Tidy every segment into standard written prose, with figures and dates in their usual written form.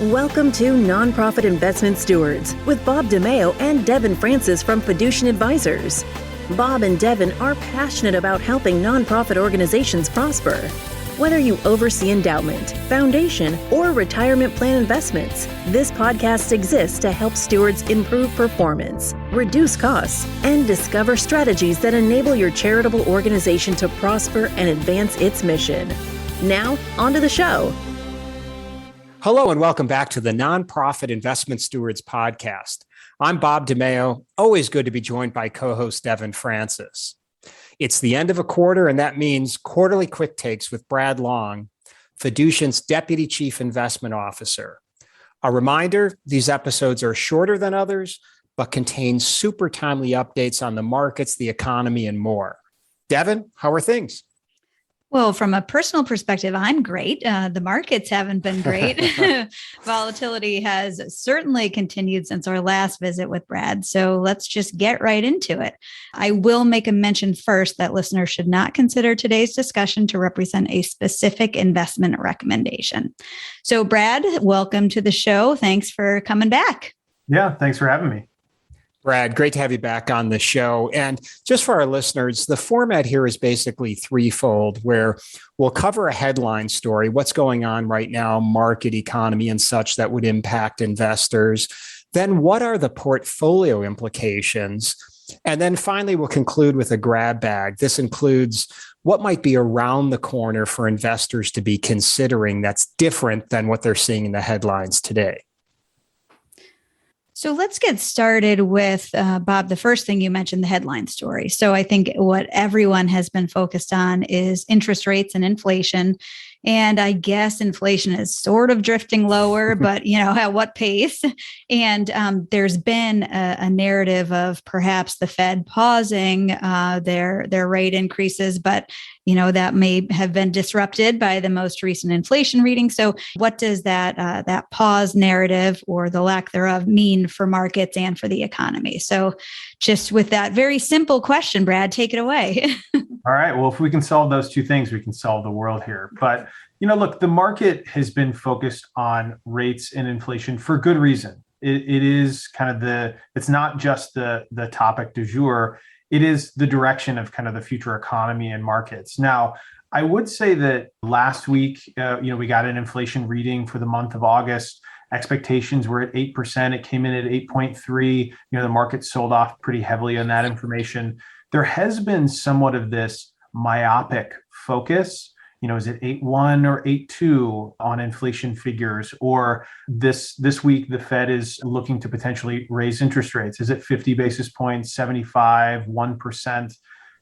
Welcome to Nonprofit Investment Stewards with Bob DiMeo and Devon Francis from Fiducient Advisors. Bob and Devon are passionate about helping nonprofit organizations prosper. Whether you oversee endowment, foundation, or retirement plan investments, this podcast exists to help stewards improve performance, reduce costs, and discover strategies that enable your charitable organization to prosper and advance its mission. Now, on to the show. Hello and welcome back to the Nonprofit Investment Stewards podcast. I'm Bob DiMeo, always good to be joined by co-host Devon Francis. It's the end of a quarter, and that means quarterly quick takes with Brad Long, Fiducient's Deputy Chief Investment Officer. A reminder, these episodes are shorter than others, but contain super timely updates on the markets, the economy, and more. Devon, how are things? Well, from a personal perspective, I'm great. The markets haven't been great. Volatility has certainly continued since our last visit with Brad. So let's just get right into it. I will make a mention first that listeners should not consider today's discussion to represent a specific investment recommendation. So Brad, welcome to the show. Thanks for coming back. Yeah, thanks for having me. Brad, great to have you back on the show. And just for our listeners, the format here is basically threefold, where we'll cover a headline story, what's going on right now, market, economy, and such that would impact investors. Then what are the portfolio implications? And then finally, we'll conclude with a grab bag. This includes what might be around the corner for investors to be considering that's different than what they're seeing in the headlines today. So let's get started with, Bob, the first thing you mentioned, the headline story. So I think what everyone has been focused on is interest rates and inflation. And I guess inflation is sort of drifting lower, but at what pace? And there's been a narrative of perhaps the Fed pausing their rate increases, but that may have been disrupted by the most recent inflation reading. So what does that pause narrative or the lack thereof mean for markets and for the economy? So just with that very simple question, Brad, take it away. All right. Well, if we can solve those two things, we can solve the world here. But, look, the market has been focused on rates and inflation for good reason. It is kind of it's not just the topic du jour. It is the direction of kind of the future economy and markets. Now, I would say that last week, we got an inflation reading for the month of August. Expectations were at 8%. It came in at 8.3. The market sold off pretty heavily on that information. There has been somewhat of this myopic focus. Is it 8.1 or 8.2 on inflation figures? Or this week, the Fed is looking to potentially raise interest rates. Is it 50 basis points, 75, 1%?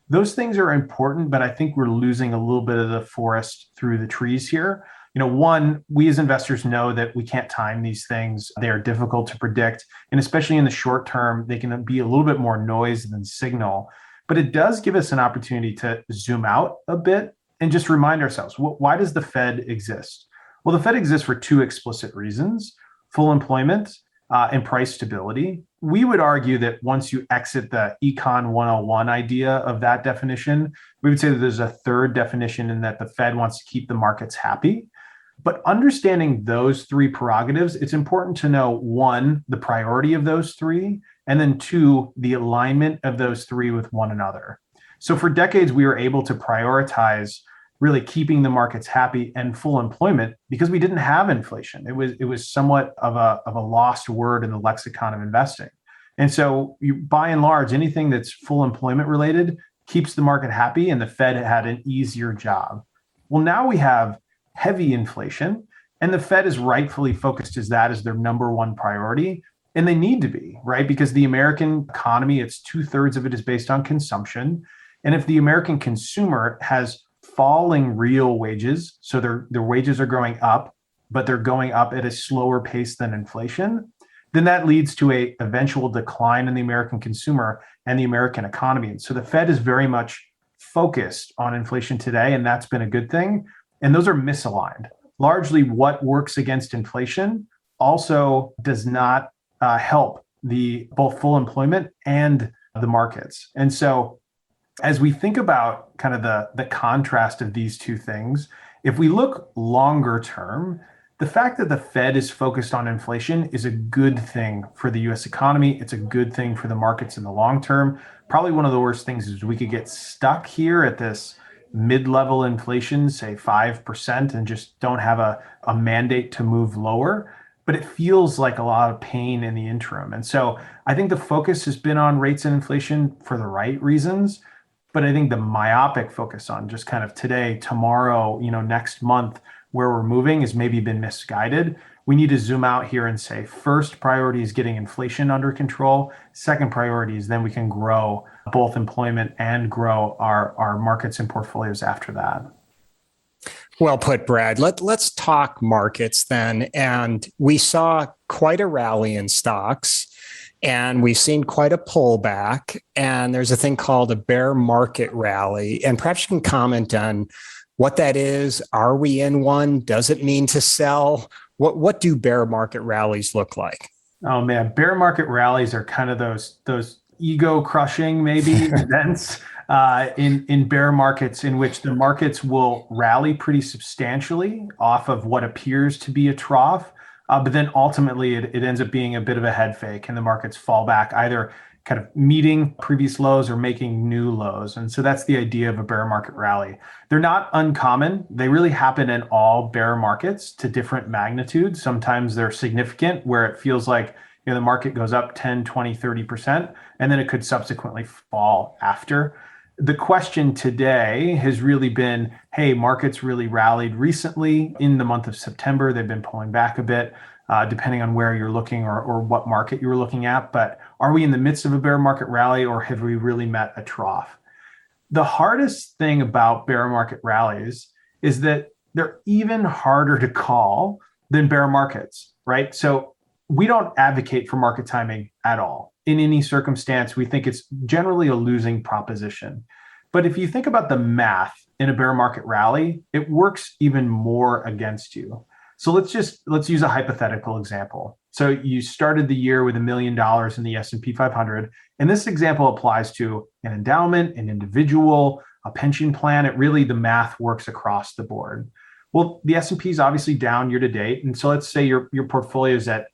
Those things are important, but I think we're losing a little bit of the forest through the trees here. One, we as investors know that we can't time these things. They are difficult to predict. And especially in the short term, they can be a little bit more noise than signal. But it does give us an opportunity to zoom out a bit and just remind ourselves, why does the Fed exist? Well, the Fed exists for two explicit reasons: full employment and price stability. We would argue that once you exit the Econ 101 idea of that definition, we would say that there's a third definition in that the Fed wants to keep the markets happy. But understanding those three prerogatives, it's important to know, one, the priority of those three, and then two, the alignment of those three with one another. So for decades, we were able to prioritize really keeping the markets happy and full employment because we didn't have inflation. It was somewhat of a lost word in the lexicon of investing. And so by and large, anything that's full employment related keeps the market happy, and the Fed had an easier job. Well, now we have heavy inflation, and the Fed is rightfully focused as that as their number one priority. And they need to be, right? Because the American economy, it's 2/3 of it is based on consumption. And if the American consumer has falling real wages, so their wages are going up, but they're going up at a slower pace than inflation, then that leads to a eventual decline in the American consumer and the American economy. And so the Fed is very much focused on inflation today, and that's been a good thing. And those are misaligned. Largely what works against inflation also does not help the both full employment and the markets. And so as we think about kind of the contrast of these two things, if we look longer term, the fact that the Fed is focused on inflation is a good thing for the US economy. It's a good thing for the markets in the long term. Probably one of the worst things is we could get stuck here at this mid-level inflation, say 5%, and just don't have a mandate to move lower. But it feels like a lot of pain in the interim. And so I think the focus has been on rates and inflation for the right reasons. But I think the myopic focus on just kind of today, tomorrow, next month, where we're moving has maybe been misguided. We need to zoom out here and say, first priority is getting inflation under control. Second priority is then we can grow both employment and grow our markets and portfolios after that. Well put, Brad. Let's talk markets then. And we saw quite a rally in stocks, and we've seen quite a pullback. And there's a thing called a bear market rally. And perhaps you can comment on what that is. Are we in one? Does it mean to sell? What do bear market rallies look like? Oh man, bear market rallies are kind of those ego crushing maybe events in bear markets in which the markets will rally pretty substantially off of what appears to be a trough. But then ultimately it ends up being a bit of a head fake and the markets fall back, either kind of meeting previous lows or making new lows. And so that's the idea of a bear market rally. They're not uncommon. They really happen in all bear markets to different magnitudes. Sometimes they're significant where it feels like the market goes up 10, 20, 30%, and then it could subsequently fall after. The question today has really been, hey, markets really rallied recently in the month of September. They've been pulling back a bit, depending on where you're looking or what market you're looking at. But are we in the midst of a bear market rally, or have we really met a trough? The hardest thing about bear market rallies is that they're even harder to call than bear markets, right? So we don't advocate for market timing at all. In any circumstance, we think it's generally a losing proposition. But if you think about the math in a bear market rally, it works even more against you. So let's use a hypothetical example. So you started the year with $1 million in the S&P 500, and this example applies to an endowment, an individual, a pension plan. The math works across the board. Well, the S&P is obviously down year to date, and so let's say your portfolio is at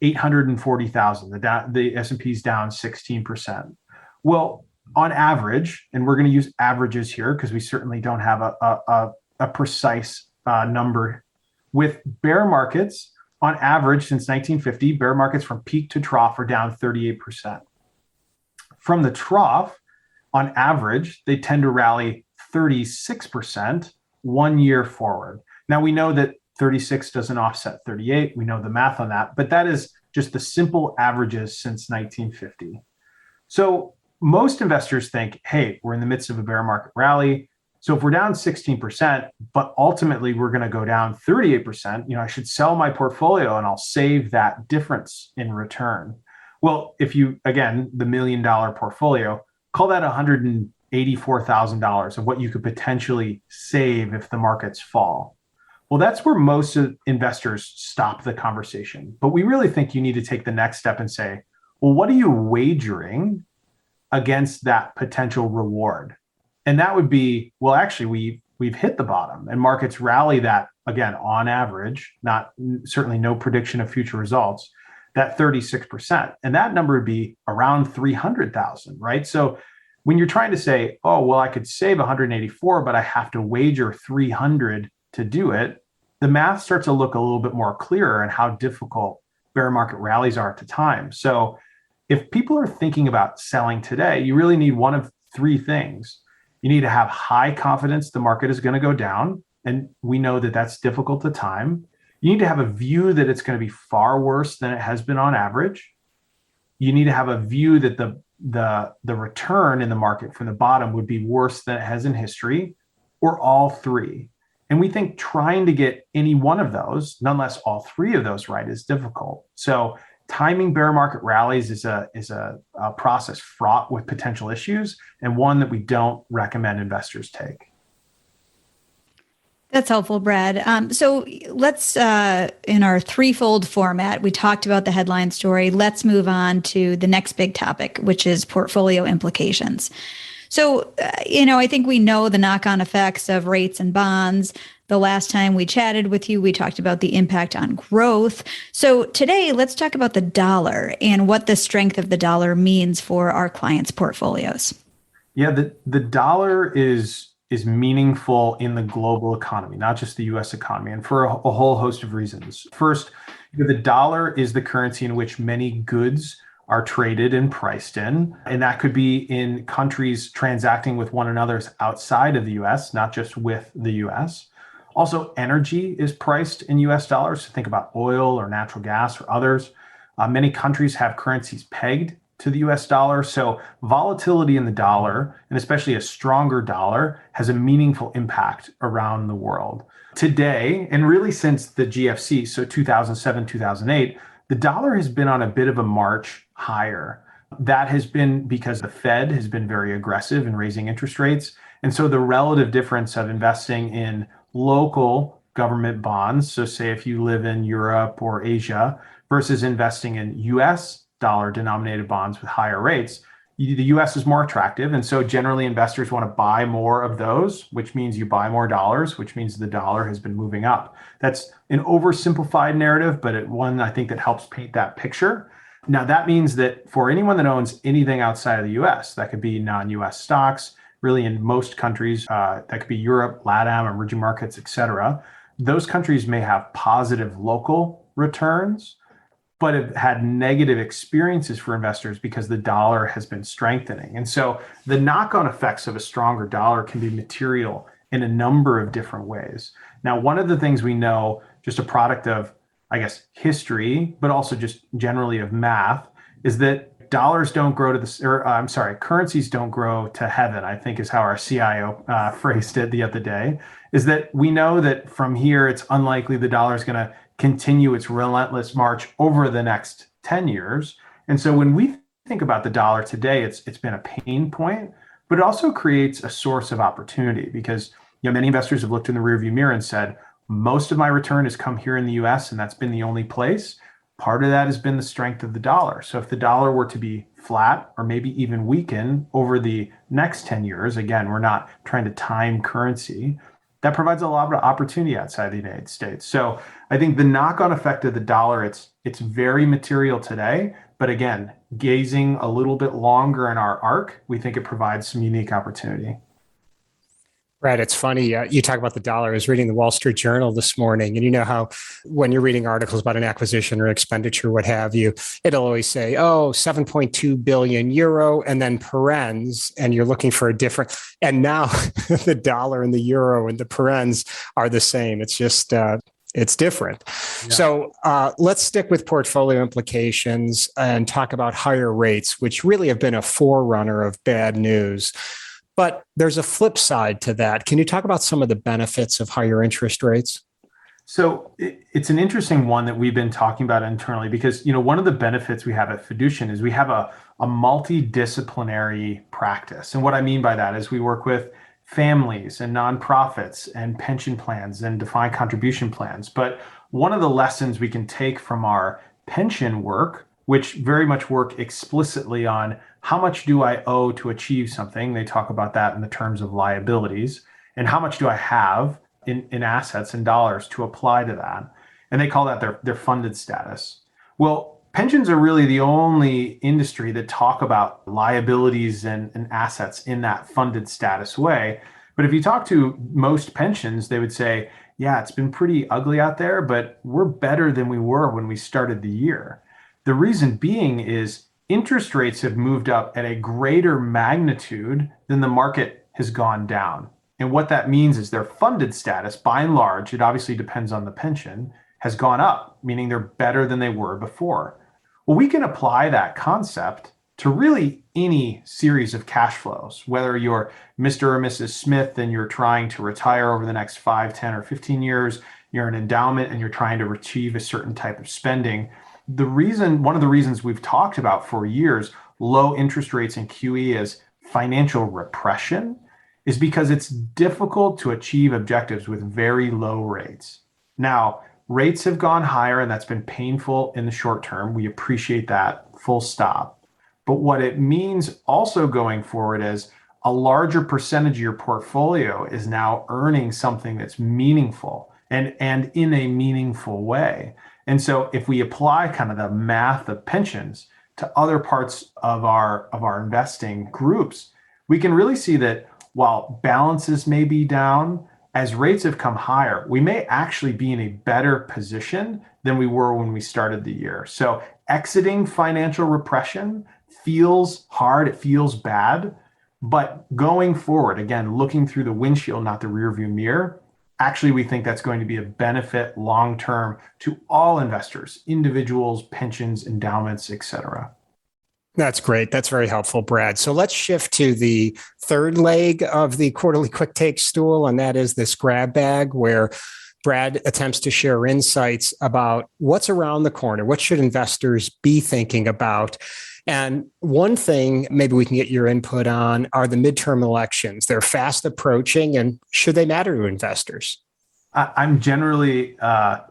840,000. The S&P is down 16%. Well, on average, and we're going to use averages here because we certainly don't have a precise number. With bear markets, on average, since 1950, bear markets from peak to trough are down 38%. From the trough, on average, they tend to rally 36% 1 year forward. Now, we know that 36 doesn't offset 38. We know the math on that, but that is just the simple averages since 1950. So most investors think, hey, we're in the midst of a bear market rally. So if we're down 16%, but ultimately we're going to go down 38%, I should sell my portfolio and I'll save that difference in return. Well, if you, again, the $1 million portfolio, call that $184,000 of what you could potentially save if the markets fall. Well, that's where most investors stop the conversation. But we really think you need to take the next step and say, well, what are you wagering against that potential reward? And that would be, well, actually, we've hit the bottom, and markets rally that, again, on average, certainly no prediction of future results, that 36%. And that number would be around 300,000, right? So when you're trying to say, oh, well, I could save 184, but I have to wager 300 to do it, the math starts to look a little bit more clearer and how difficult bear market rallies are at the time. So if people are thinking about selling today, you really need one of three things. You need to have high confidence the market is going to go down, and we know that that's difficult to time. You need to have a view that it's going to be far worse than it has been on average. You need to have a view that the return in the market from the bottom would be worse than it has in history, or all three. And we think trying to get any one of those, nonetheless all three of those right, is difficult. So timing bear market rallies is a process fraught with potential issues, and one that we don't recommend investors take. That's helpful, Brad. So let's, in our threefold format, we talked about the headline story. Let's move on to the next big topic, which is portfolio implications. So, I think we know the knock-on effects of rates and bonds, The last time we chatted with you, we talked about the impact on growth. So today, let's talk about the dollar and what the strength of the dollar means for our clients' portfolios. Yeah, the dollar is meaningful in the global economy, not just the US economy, and for a whole host of reasons. First, the dollar is the currency in which many goods are traded and priced in. And that could be in countries transacting with one another outside of the US, not just with the US. Also, energy is priced in US dollars. So think about oil or natural gas or others. Many countries have currencies pegged to the US dollar. So volatility in the dollar, and especially a stronger dollar, has a meaningful impact around the world. Today, and really since the GFC, so 2007, 2008, the dollar has been on a bit of a march higher. That has been because the Fed has been very aggressive in raising interest rates. And so the relative difference of investing in local government bonds, so say if you live in Europe or Asia, versus investing in US dollar denominated bonds with higher rates, the US is more attractive. And so generally investors want to buy more of those, which means you buy more dollars, which means the dollar has been moving up. That's an oversimplified narrative, but one I think that helps paint that picture. Now, that means that for anyone that owns anything outside of the US, that could be non-US stocks, really in most countries, that could be Europe, LATAM, emerging markets, et cetera. Those countries may have positive local returns, but have had negative experiences for investors because the dollar has been strengthening. And so the knock-on effects of a stronger dollar can be material in a number of different ways. Now, one of the things we know, just a product of, I guess, history, but also just generally of math, is that dollars don't grow to currencies don't grow to heaven, I think is how our CIO phrased it the other day, is that we know that from here, it's unlikely the dollar is going to continue its relentless march over the next 10 years. And so when we think about the dollar today, it's been a pain point, but it also creates a source of opportunity because many investors have looked in the rearview mirror and said, most of my return has come here in the US, and that's been the only place. Part of that has been the strength of the dollar. So if the dollar were to be flat or maybe even weaken over the next 10 years, again, we're not trying to time currency, that provides a lot of opportunity outside the United States. So I think the knock-on effect of the dollar, it's very material today, but again, gazing a little bit longer in our arc, we think it provides some unique opportunity. Right. It's funny. You talk about the dollar. I was reading the Wall Street Journal this morning, and you know how when you're reading articles about an acquisition or expenditure, what have you, it'll always say, 7.2 billion euro, and then parens, and you're looking for a different. And now the dollar and the euro and the parens are the same. It's just, it's different. Yeah. So let's stick with portfolio implications and talk about higher rates, which really have been a forerunner of bad news. But there's a flip side to that. Can you talk about some of the benefits of higher interest rates? So it's an interesting one that we've been talking about internally because, one of the benefits we have at Fiducient is we have a multidisciplinary practice. And what I mean by that is we work with families and nonprofits and pension plans and defined contribution plans. But one of the lessons we can take from our pension work, which very much work explicitly on how much do I owe to achieve something? They talk about that in the terms of liabilities. And how much do I have in assets and dollars to apply to that? And they call that their funded status. Well, pensions are really the only industry that talk about liabilities and assets in that funded status way. But if you talk to most pensions, they would say, yeah, it's been pretty ugly out there, but we're better than we were when we started the year. The reason being is interest rates have moved up at a greater magnitude than the market has gone down. And what that means is their funded status, by and large, it obviously depends on the pension, has gone up, meaning they're better than they were before. Well, we can apply that concept to really any series of cash flows, whether you're Mr. or Mrs. Smith and you're trying to retire over the next 5, 10, or 15 years, you're an endowment and you're trying to achieve a certain type of spending. One of the reasons we've talked about for years, low interest rates in QE as financial repression is because it's difficult to achieve objectives with very low rates. Now, rates have gone higher and that's been painful in the short term. We appreciate that, full stop. But what it means also going forward is a larger percentage of your portfolio is now earning something that's meaningful and in a meaningful way. And so if we apply kind of the math of pensions to other parts of our investing groups, we can really see that while balances may be down, as rates have come higher, we may actually be in a better position than we were when we started the year. So exiting financial repression feels hard, it feels bad, but going forward, again, looking through the windshield, not the rearview mirror, actually, we think that's going to be a benefit long-term to all investors, individuals, pensions, endowments, et cetera. That's great. That's very helpful, Brad. So let's shift to the third leg of the quarterly quick take stool, and that is this grab bag, where Brad attempts to share insights about what's around the corner. What should investors be thinking about? And one thing maybe we can get your input on are the midterm elections. They're fast approaching, and should they matter to investors? I'm generally a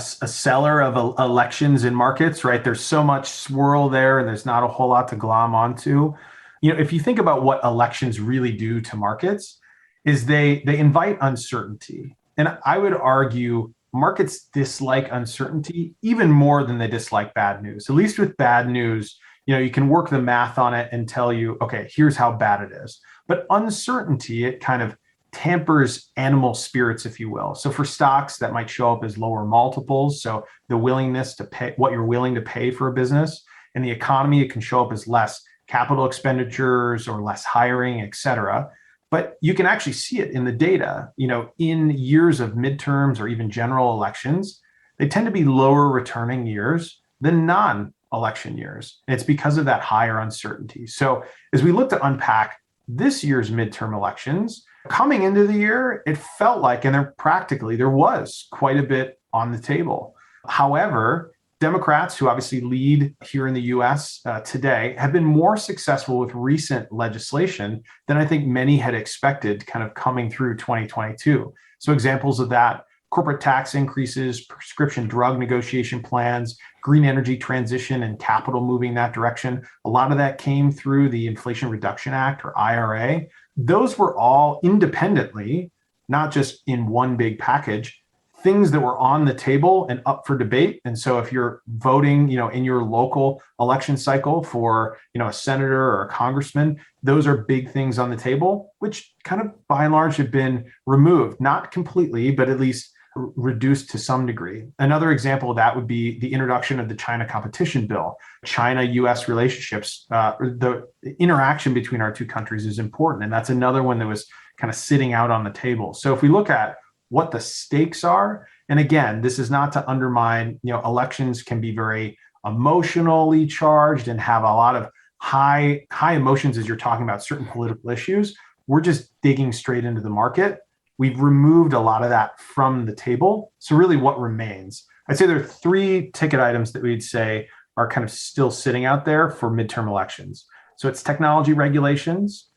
seller of elections in markets, right? There's so much swirl there, and there's not a whole lot to glom onto. If you think about what elections really do to markets, is they invite uncertainty. And I would argue markets dislike uncertainty even more than they dislike bad news. At least with bad news, you can work the math on it and tell you, okay, here's how bad it is. But uncertainty, it kind of tampers animal spirits, if you will. So for stocks, that might show up as lower multiples. So the willingness to pay, what you're willing to pay for a business. In the economy, it can show up as less capital expenditures or less hiring, et cetera. But you can actually see it in the data. In years of midterms or even general elections, they tend to be lower returning years than non-election years. And it's because of that higher uncertainty. So as we look to unpack this year's midterm elections, coming into the year, it felt like, and there was quite a bit on the table. However, Democrats, who obviously lead here in the US today, have been more successful with recent legislation than I think many had expected kind of coming through 2022. So examples of that: corporate tax increases, prescription drug negotiation plans, green energy transition, and capital moving that direction. A lot of that came through the Inflation Reduction Act, or IRA. Those were all independently, not just in one big package, things that were on the table and up for debate. And so if you're voting, in your local election cycle for, a senator or a congressman, those are big things on the table, which kind of by and large have been removed, not completely, but at least reduced to some degree. Another example of that would be the introduction of the China competition bill. China-US relationships, the interaction between our two countries is important. And that's another one that was kind of sitting out on the table. So if we look at what the stakes are, and again, this is not to undermine, elections can be very emotionally charged and have a lot of high emotions as you're talking about certain political issues. We're just digging straight into the market. We've removed a lot of that from the table. So really what remains? I'd say there are three ticket items that we'd say are kind of still sitting out there for midterm elections. So it's technology regulations,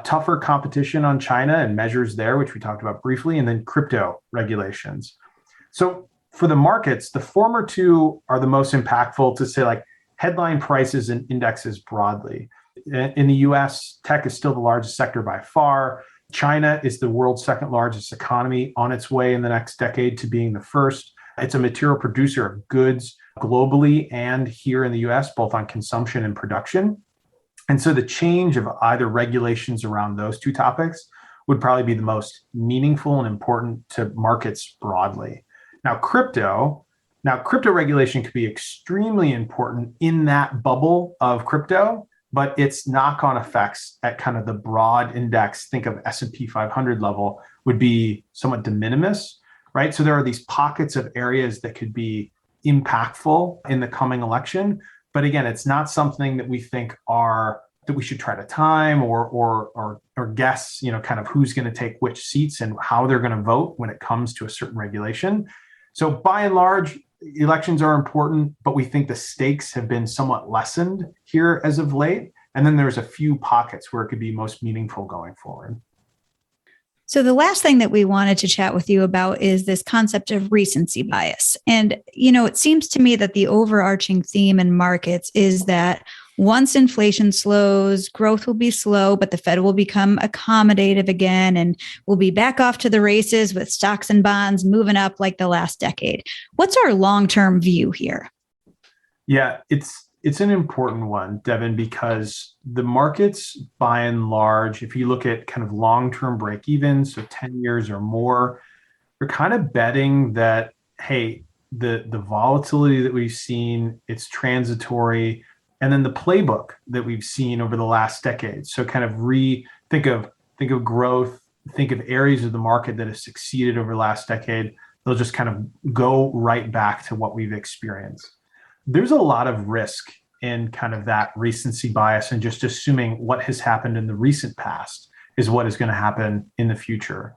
tougher competition on China and measures there, which we talked about briefly, and then crypto regulations. So for the markets, the former two are the most impactful to say, like headline prices and indexes broadly. In the US, tech is still the largest sector by far. China is the world's second largest economy, on its way in the next decade to being the first. It's a material producer of goods globally and here in the US, both on consumption and production. And so the change of either regulations around those two topics would probably be the most meaningful and important to markets broadly. Now, crypto regulation could be extremely important in that bubble of crypto, but its knock-on effects at kind of the broad index, think of S&P 500 level, would be somewhat de minimis, right? So there are these pockets of areas that could be impactful in the coming election. But again, it's not something that we think that we should try to time or guess, kind of who's going to take which seats and how they're going to vote when it comes to a certain regulation. So by and large, elections are important, but we think the stakes have been somewhat lessened here as of late. And then there's a few pockets where it could be most meaningful going forward. So the last thing that we wanted to chat with you about is this concept of recency bias. And, it seems to me that the overarching theme in markets is that once inflation slows, growth will be slow, but the Fed will become accommodative again, and we'll be back off to the races with stocks and bonds moving up like the last decade. What's our long-term view here? Yeah, it's an important one, Devon, because the markets, by and large, if you look at kind of long-term break-evens, so 10 years or more, you're kind of betting that, hey, the volatility that we've seen, it's transitory, and then the playbook that we've seen over the last decade. So kind of think of growth, think of areas of the market that have succeeded over the last decade. They'll just kind of go right back to what we've experienced. There's a lot of risk in kind of that recency bias and just assuming what has happened in the recent past is what is going to happen in the future.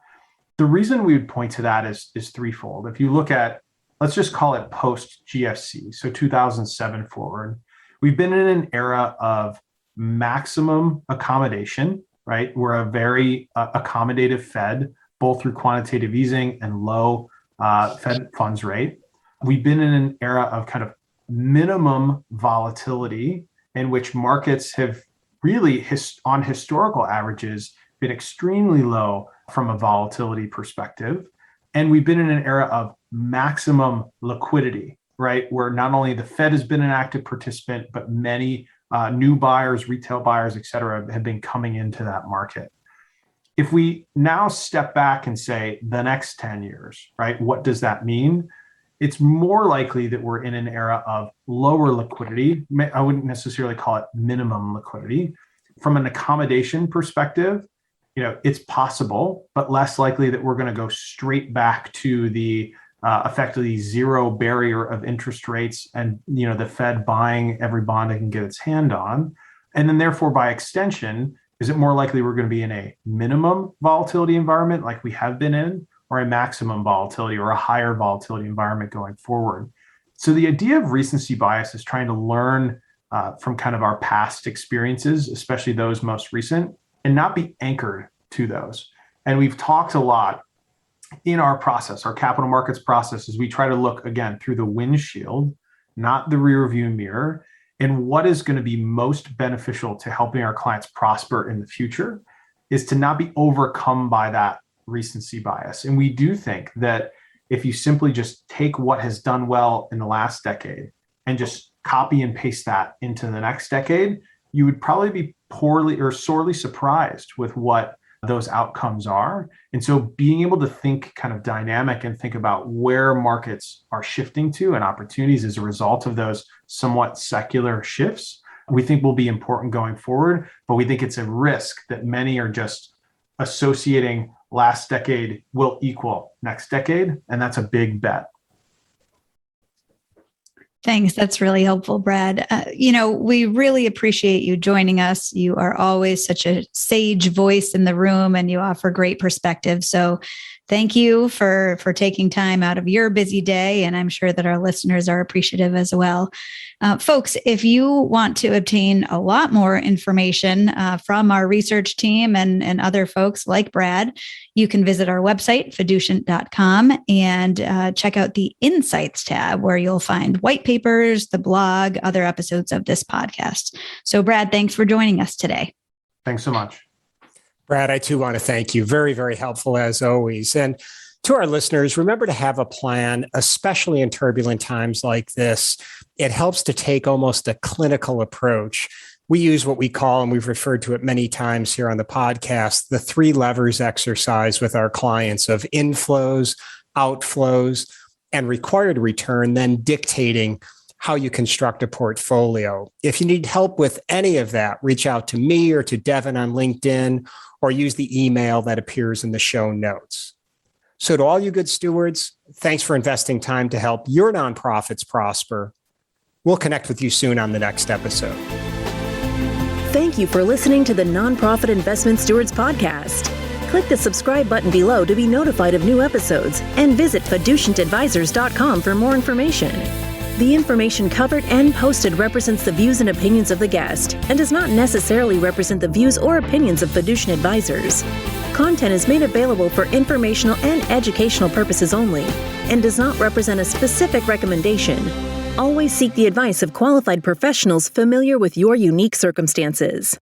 The reason we would point to that is threefold. If you look at, let's just call it post GFC, so 2007 forward, we've been in an era of maximum accommodation, right? We're a very accommodative Fed, both through quantitative easing and low Fed funds rate. We've been in an era of kind of minimum volatility in which markets have really, on historical averages, been extremely low from a volatility perspective. And we've been in an era of maximum liquidity, right? Where not only the Fed has been an active participant, but many new buyers, retail buyers, et cetera, have been coming into that market. If we now step back and say the next 10 years, right? What does that mean? It's more likely that we're in an era of lower liquidity. I wouldn't necessarily call it minimum liquidity. From an accommodation perspective, it's possible, but less likely that we're going to go straight back to the effectively zero barrier of interest rates and the Fed buying every bond it can get its hand on. And then therefore, by extension, is it more likely we're going to be in a minimum volatility environment like we have been in, or a maximum volatility or a higher volatility environment going forward? So the idea of recency bias is trying to learn from kind of our past experiences, especially those most recent, and not be anchored to those. And we've talked a lot in our process, our capital markets process, as we try to look again through the windshield, not the rear view mirror, and what is going to be most beneficial to helping our clients prosper in the future is to not be overcome by that recency bias. And we do think that if you simply just take what has done well in the last decade and just copy and paste that into the next decade, you would probably be poorly or sorely surprised with what those outcomes are. And so being able to think kind of dynamic and think about where markets are shifting to and opportunities as a result of those somewhat secular shifts, we think will be important going forward. But we think it's a risk that many are just associating last decade will equal next decade. And that's a big bet. Thanks. That's really helpful, Brad. We really appreciate you joining us. You are always such a sage voice in the room and you offer great perspective. So thank you for taking time out of your busy day. And I'm sure that our listeners are appreciative as well. Folks, if you want to obtain a lot more information from our research team and other folks like Brad, you can visit our website, Fiducient.com, and check out the Insights tab where you'll find white papers, the blog, other episodes of this podcast. So Brad, thanks for joining us today. Thanks so much. Brad, I too want to thank you. Very, very helpful as always. And to our listeners, remember to have a plan, especially in turbulent times like this. It helps to take almost a clinical approach. We use what we call, and we've referred to it many times here on the podcast, the 3 levers exercise with our clients of inflows, outflows, and required return, then dictating how you construct a portfolio. If you need help with any of that, reach out to me or to Devon on LinkedIn, or use the email that appears in the show notes. So to all you good stewards, thanks for investing time to help your nonprofits prosper. We'll connect with you soon on the next episode. Thank you for listening to the Nonprofit Investment Stewards Podcast. Click the subscribe button below to be notified of new episodes and visit fiducientadvisors.com for more information. The information covered and posted represents the views and opinions of the guest and does not necessarily represent the views or opinions of Fiducient Advisors. Content is made available for informational and educational purposes only and does not represent a specific recommendation. Always seek the advice of qualified professionals familiar with your unique circumstances.